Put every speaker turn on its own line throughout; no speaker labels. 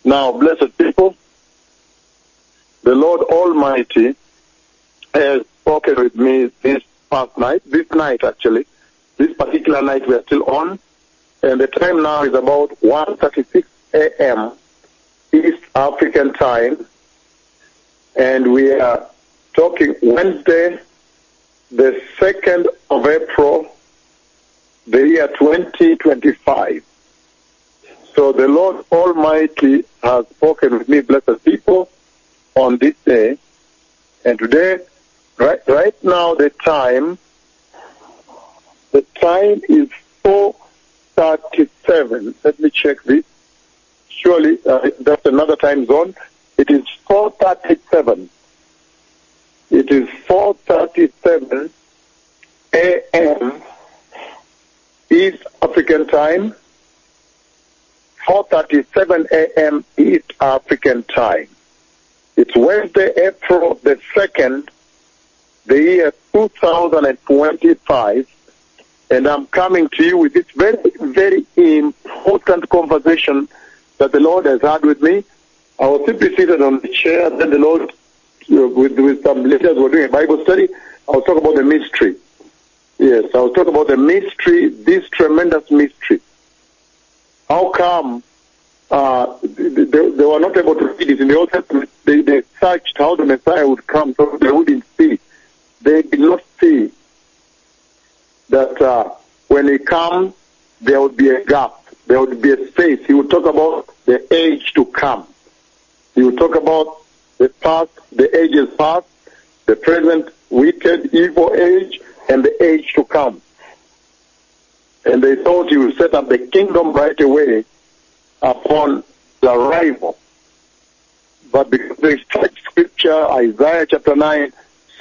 Now, blessed people, the Lord Almighty has spoken with me this night actually, this particular night we are still on, and the time now is about 1:36 a.m. East African time, and we are talking Wednesday, the 2nd of April, the year 2025. So the Lord Almighty has spoken with me, blessed people, on this day. And today, right now, the time is 4:37. Let me check this. Surely that's another time zone. It is 4:37. It is 4:37 a.m. East African time. 4:37 a.m. East African time. It's Wednesday, April the 2nd, the year 2025, and I'm coming to you with this very, very important conversation that the Lord has had with me. I was simply seated on the chair, then the Lord, with some leaders, were doing a Bible study. I was talking about the mystery. Yes, I was talking about the mystery, this tremendous mystery. How come they were not able to read it in the Old Testament? They searched how the Messiah would come, so they wouldn't see. They did not see that when he comes, there would be a gap. There would be a space. He would talk about the age to come. He would talk about the past, the ages past, the present wicked, evil age, and the age to come. And they thought he would set up the kingdom right away upon the arrival. But because they studied scripture, Isaiah chapter 9,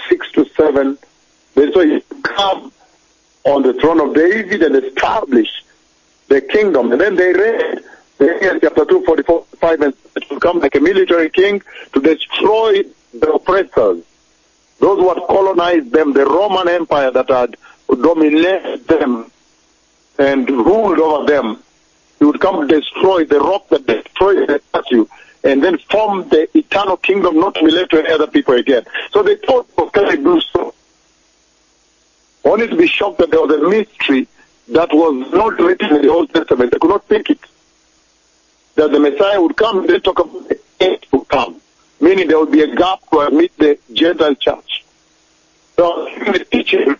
6-7, they saw he come on the throne of David and establish the kingdom. And then they read chapter 2, 44, 5, and to come like a military king to destroy the oppressors, those who had colonized them, the Roman Empire that had dominated them and ruled over them. He would come to destroy the rock that destroyed the statue, and then form the eternal kingdom, not to be left to any other people again. So they thought, can I do so? Only to be shocked that there was a mystery that was not written in the Old Testament. They could not think it. That the Messiah would come, and they talk about the age to come, meaning there would be a gap to admit the Gentile church. So I was giving the teaching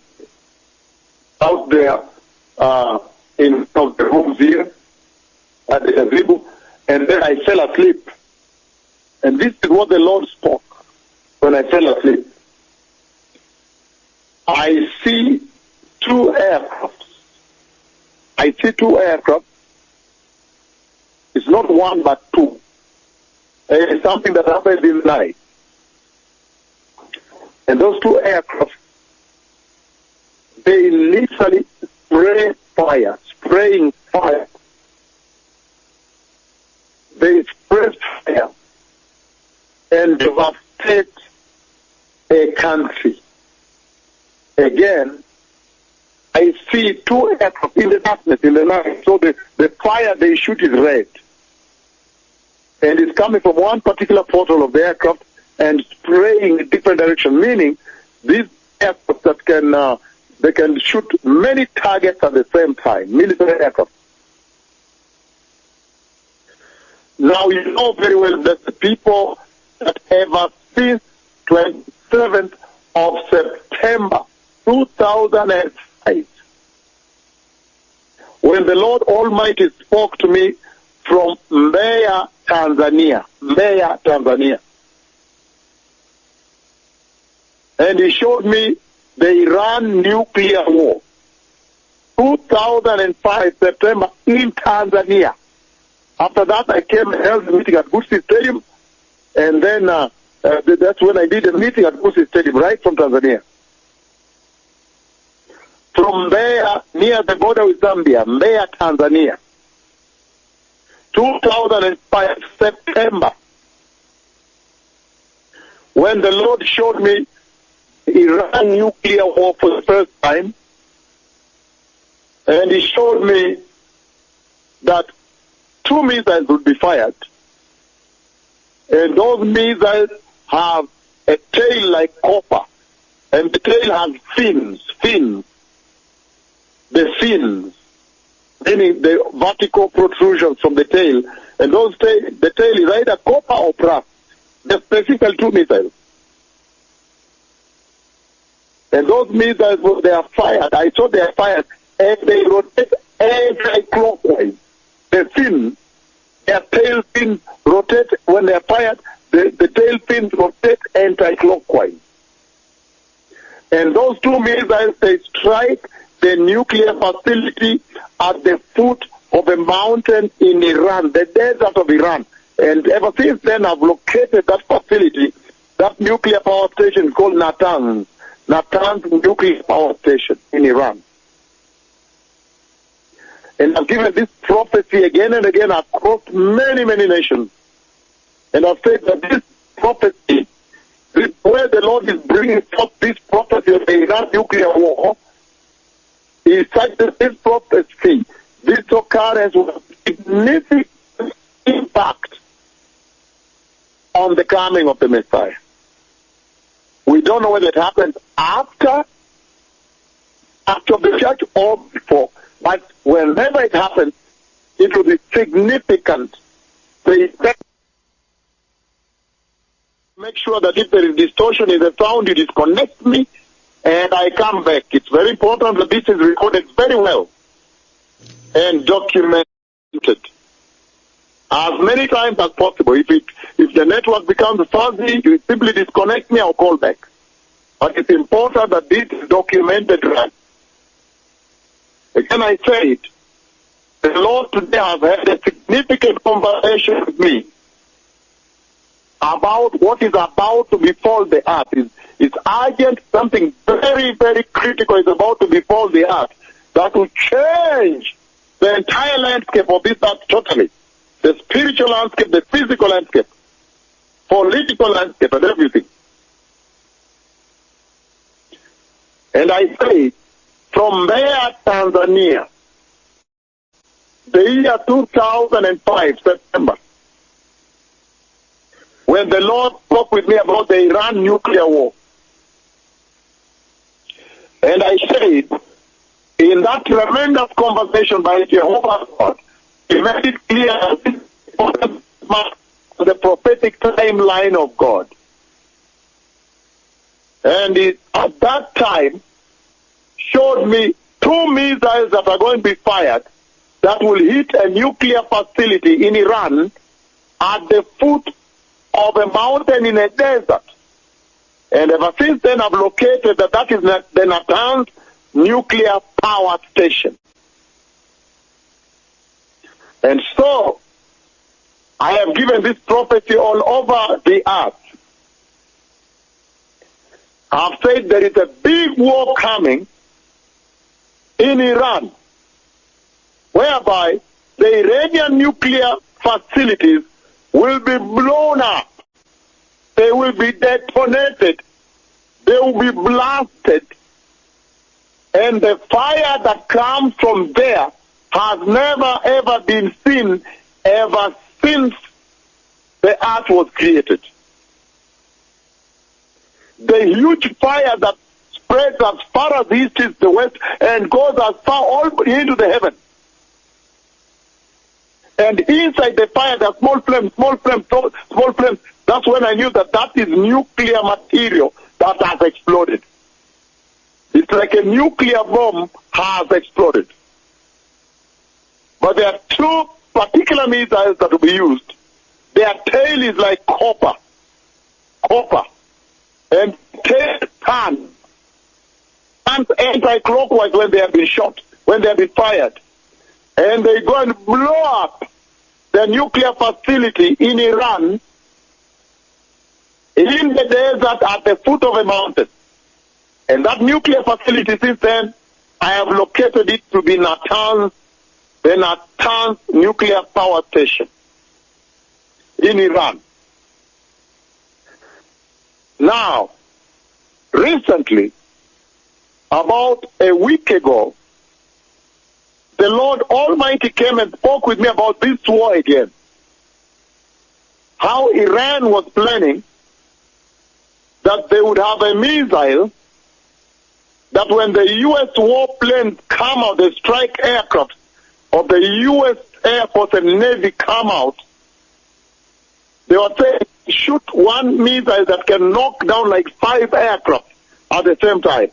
out there in of the rooms here at the Azibu, and then I fell asleep. And this is what the Lord spoke when I fell asleep. I see two aircraft. It's not one but two. It's something that happened in the night. And those two aircraft, they literally spraying fire. They spray fire and devastate a country. Again, I see two aircraft in the darkness, in the night. So the fire they shoot is red. And it's coming from one particular portal of the aircraft and spraying in different direction, meaning these aircraft that they can shoot many targets at the same time, military aircraft. Now you know very well that the people that ever since 27th of September 2005, when the Lord Almighty spoke to me from Mbeya, Tanzania. And he showed me the Iran nuclear war. 2005, September, in Tanzania. After that, I came and held a meeting at Gusi Stadium. And then that's when I did a meeting at Gusi Stadium, right from Tanzania. From there, near the border with Zambia, Mbeya, Tanzania. 2005, September, when the Lord showed me Iran nuclear war for the first time, and he showed me that 2 missiles would be fired, And those missiles have a tail like copper. And the tail has fins. The fins, meaning the vertical protrusions from the tail. And the tail is either copper or brass. The specific two missiles. And those missiles, when they are fired, I saw they are fired, and they rotate anti-clockwise. The fin, their tail fins rotate when they are fired. The tail fins rotate anti-clockwise. And those two missiles, they strike the nuclear facility at the foot of a mountain in Iran, the desert of Iran. And ever since then, I've located that facility, that nuclear power station called Natanz nuclear power station in Iran. And I've given this prophecy again and again across many, many nations. And I've said that this prophecy, where the Lord is bringing forth this prophecy of the Iran nuclear war, is such that this prophecy, this occurrence will have significant impact on the coming of the Messiah. We don't know whether it happens after the church or before, but whenever it happens, it will be significant. The effect. Make sure that if there is distortion in the sound, you disconnect me and I come back. It's very important that this is recorded very well and documented as many times as possible. If the network becomes fuzzy, you simply disconnect me, I'll call back. But it's important that this is documented right. Again, I say it. The Lord today has had a significant conversation with me about what is about to befall the earth. It's urgent, something very, very critical is about to befall the earth that will change the entire landscape of this earth totally. The spiritual landscape, the physical landscape, political landscape, and everything. And I say, from there, Tanzania, the year 2005, September, when the Lord spoke with me about the Iran nuclear war. And I said, in that tremendous conversation by Jehovah God, he made it clear that the prophetic timeline of God. And at that time, showed me two missiles that are going to be fired that will hit a nuclear facility in Iran at the foot of a mountain in a desert. And ever since then, I've located that is the Natanz nuclear power station. And so, I have given this prophecy all over the earth. I've said there is a big war coming in Iran, whereby the Iranian nuclear facilities will be blown up. They will be detonated. They will be blasted. And the fire that comes from there has never ever been seen ever since the earth was created. The huge fire that spreads as far as the east is the west and goes as far all into the heaven. And inside the fire, there are small flames. That's when I knew that is nuclear material that has exploded. It's like a nuclear bomb has exploded. But there are two particular missiles that will be used. Their tail is like copper. And tail turns anti-clockwise when they have been shot, when they have been fired. And they go and blow up the nuclear facility in Iran in the desert at the foot of a mountain. And that nuclear facility, since then, I have located it to be Natanz, the Natanz nuclear power station in Iran. Now, recently, about a week ago, the Lord Almighty came and spoke with me about this war again. how Iran was planning that they would have a missile that when the U.S. warplanes come out, the strike aircraft of the U.S. Air Force and Navy come out, they were saying, shoot one missile that can knock down like 5 aircraft at the same time.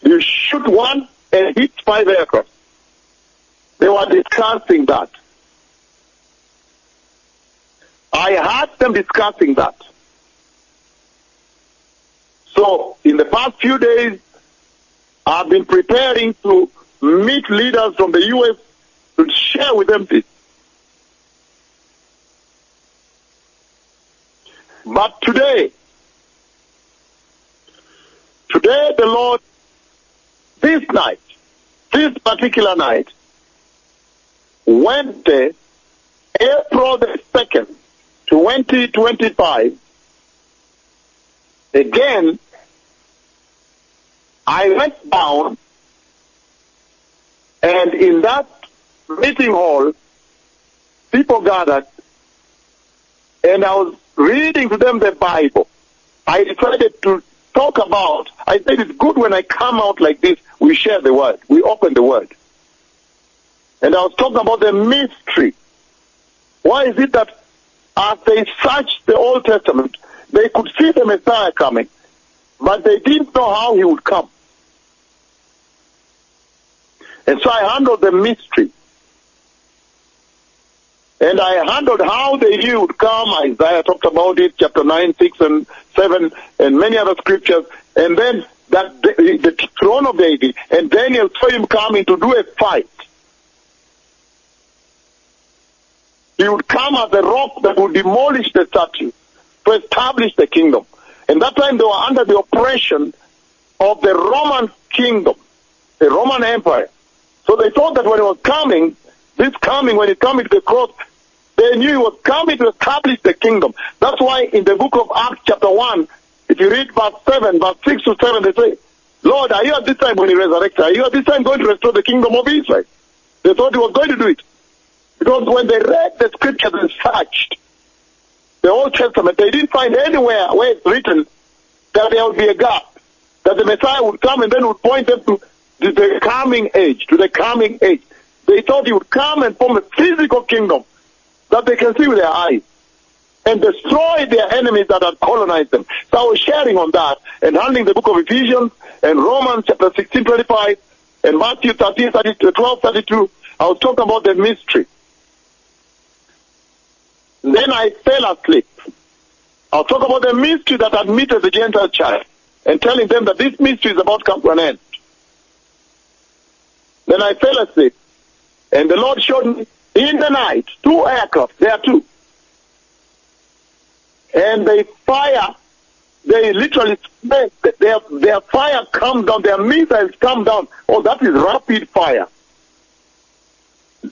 You shoot one and hit 5 aircraft. They were discussing that. I heard them discussing that. So, in the past few days, I've been preparing to meet leaders from the U.S. to share with them this. But today the Lord, this particular night, Wednesday, April the 2nd, 2025, again, I went down, and in that meeting hall, people gathered, and I was reading to them the Bible. I decided to talk about, I said it's good when I come out like this, we share the word, we open the word. And I was talking about the mystery. Why is it that as they searched the Old Testament, they could see the Messiah coming, but they didn't know how he would come. And so I handled the mystery. And I handled how they knew he would come. Isaiah talked about it, chapter 9, 6, and 7, and many other scriptures. And then that the throne of David, and Daniel saw him coming to do a fight. He would come as a rock that would demolish the statue to establish the kingdom. And that time they were under the oppression of the Roman kingdom, the Roman Empire. So they thought that when he was coming, when he came to the cross, they knew he was coming to establish the kingdom. That's why in the book of Acts chapter 1, if you read verse 7, verse 6 to 7, they say, Lord, are you at this time when he resurrected? Are you at this time going to restore the kingdom of Israel? They thought he was going to do it. Because when they read the scriptures and searched the Old Testament, they didn't find anywhere where it's written that there would be a gap, that the Messiah would come and then would point them to the coming age, They thought he would come and form a physical kingdom that they can see with their eyes and destroy their enemies that had colonized them. So I was sharing on that and handling the book of Ephesians and Romans chapter 16, 25 and Matthew 13, 12, 32. I was talking about the mystery. Then I fell asleep. I'll talk about the mystery that admitted the Gentile child and telling them that this mystery is about to come to an end. Then I fell asleep. And the Lord showed me in the night 2 aircraft. There are 2. And they fire. They literally, their fire comes down. Their missiles come down. Oh, that is rapid fire.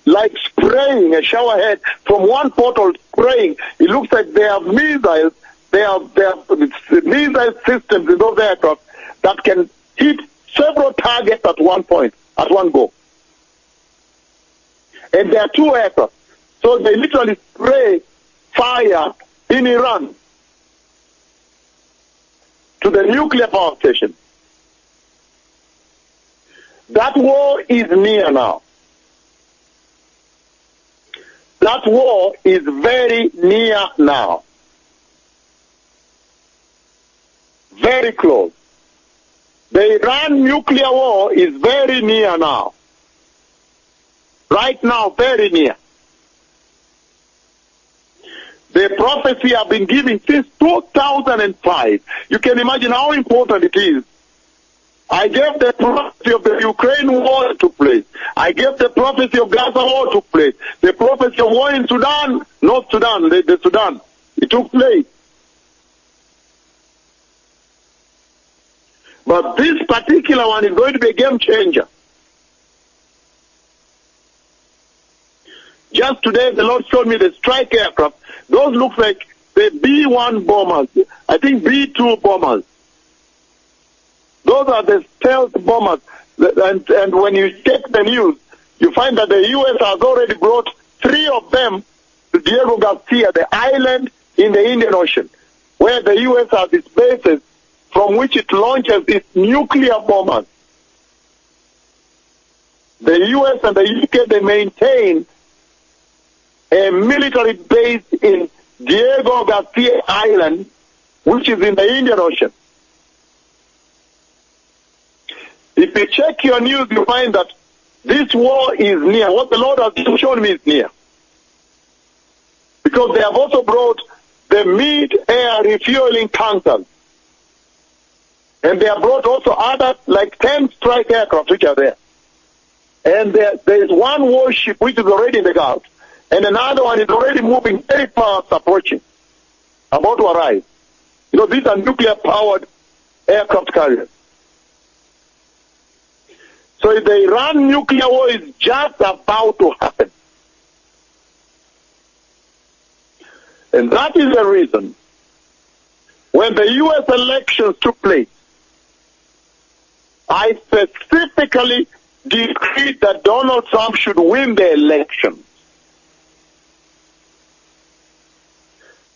Like spraying a shower head from one portal, spraying. It looks like they have missiles. They have missile systems in those aircraft that can hit several targets at one point, at one go. And there are 2 aircraft. So they literally spray fire in Iran to the nuclear power station. That war is near now. That war is very near now. Very close. The Iran nuclear war is very near now. Right now, very near. The prophecy I've been giving since 2005. You can imagine how important it is. I gave the prophecy of the Ukraine war that took place. I gave the prophecy of Gaza war took place. The prophecy of war in Sudan, North Sudan, the Sudan, it took place. But this particular one is going to be a game changer. Just today, the Lord showed me the strike aircraft. Those look like the B-1 bombers. I think B-2 bombers. Those are the stealth bombers. And when you check the news, you find that the U.S. has already brought 3 of them to Diego Garcia, the island in the Indian Ocean, where the U.S. has its bases from which it launches its nuclear bombers. The U.S. and the U.K., they maintain a military base in Diego Garcia Island, which is in the Indian Ocean. If you check your news, you find that this war is near. What the Lord has shown me is near. Because they have also brought the mid-air refueling tankers. And they have brought also other, like 10 strike aircraft which are there. And there is one warship which is already in the Gulf, and another one is already moving very fast, approaching, about to arrive. You know, these are nuclear-powered aircraft carriers. So if the Iran nuclear war is just about to happen. And that is the reason when the U.S. elections took place, I specifically decreed that Donald Trump should win the election.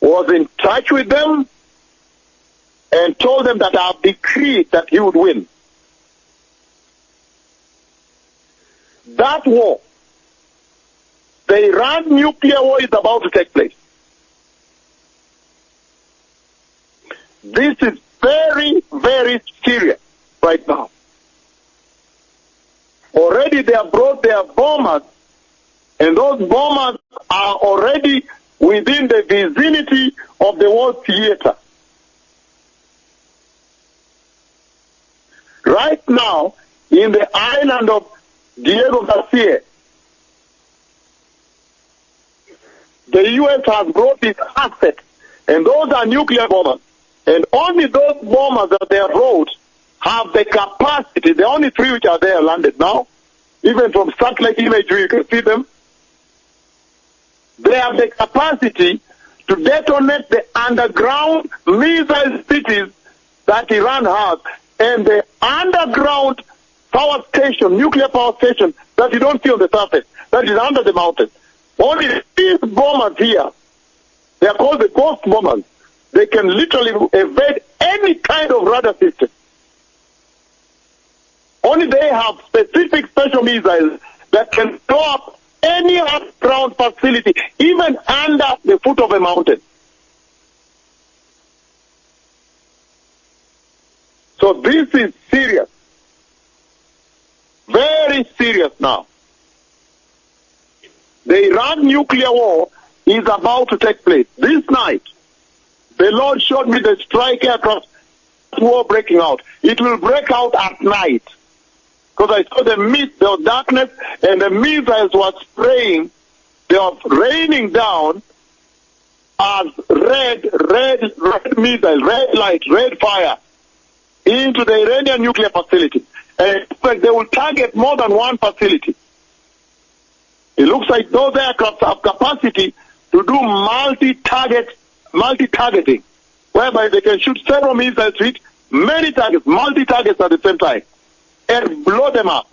Was in touch with them and told them that I have decreed that he would win. That war, the Iran nuclear war, is about to take place. This is very, very serious right now. Already they have brought their bombers, and those bombers are already within the vicinity of the war theater. Right now, in the island of Diego Garcia, the U.S. has brought its assets, and those are nuclear bombers. And only those bombers that they have brought have the capacity, the only three which are there landed now, even from satellite imagery you can see them, they have the capacity to detonate the underground missile cities that Iran has, and the underground power station, nuclear power station, that you don't see on the surface, that is under the mountain. Only these bombers here, they are called the ghost bombers. They can literally evade any kind of radar system. Only they have specific special missiles that can blow up any underground facility, even under the foot of a mountain. So this is serious. Very serious now. The Iran nuclear war is about to take place. This night, the Lord showed me the strike aircraft war breaking out. It will break out at night. Because I saw the mist, there was darkness, and the missiles were spraying. They were raining down as red missile, red light, red fire into the Iranian nuclear facility. And in fact, they will target more than one facility. It looks like those aircraft have capacity to do multi-targeting, whereby they can shoot several missiles to hit many targets, multi-targets at the same time, and blow them up.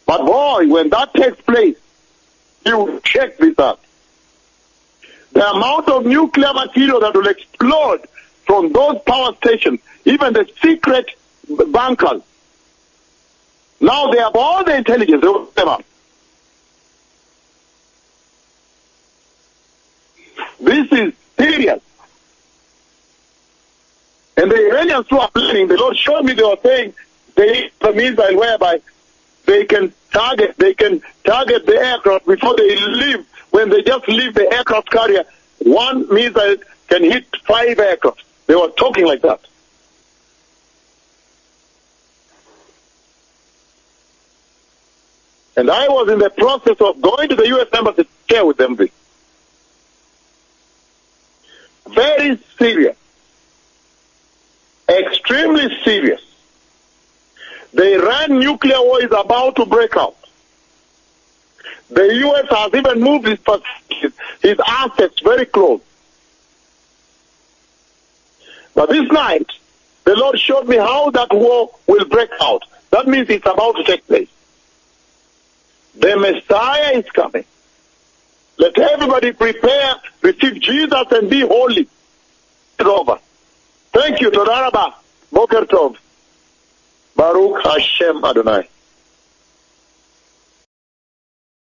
But boy, when that takes place, you check this out. The amount of nuclear material that will explode from those power stations, even the secret bunkers. Now they have all the intelligence, they will blow them up. This is serious. And the Iranians who are planning, the Lord showed me, they were saying they have a missile whereby they can target the aircraft before they leave. When they just leave the aircraft carrier, one missile can hit 5 aircraft. They were talking like that. And I was in the process of going to the U.S. Embassy to share with them this. Very serious. Extremely serious. The Iran nuclear war is about to break out. The U.S. has even moved his assets very close. But this night, the Lord showed me how that war will break out. That means it's about to take place. The Messiah is coming. Let everybody prepare, receive Jesus, and be holy. It's over. Thank you, Todaraba. Boker Tov. Baruch Hashem Adonai.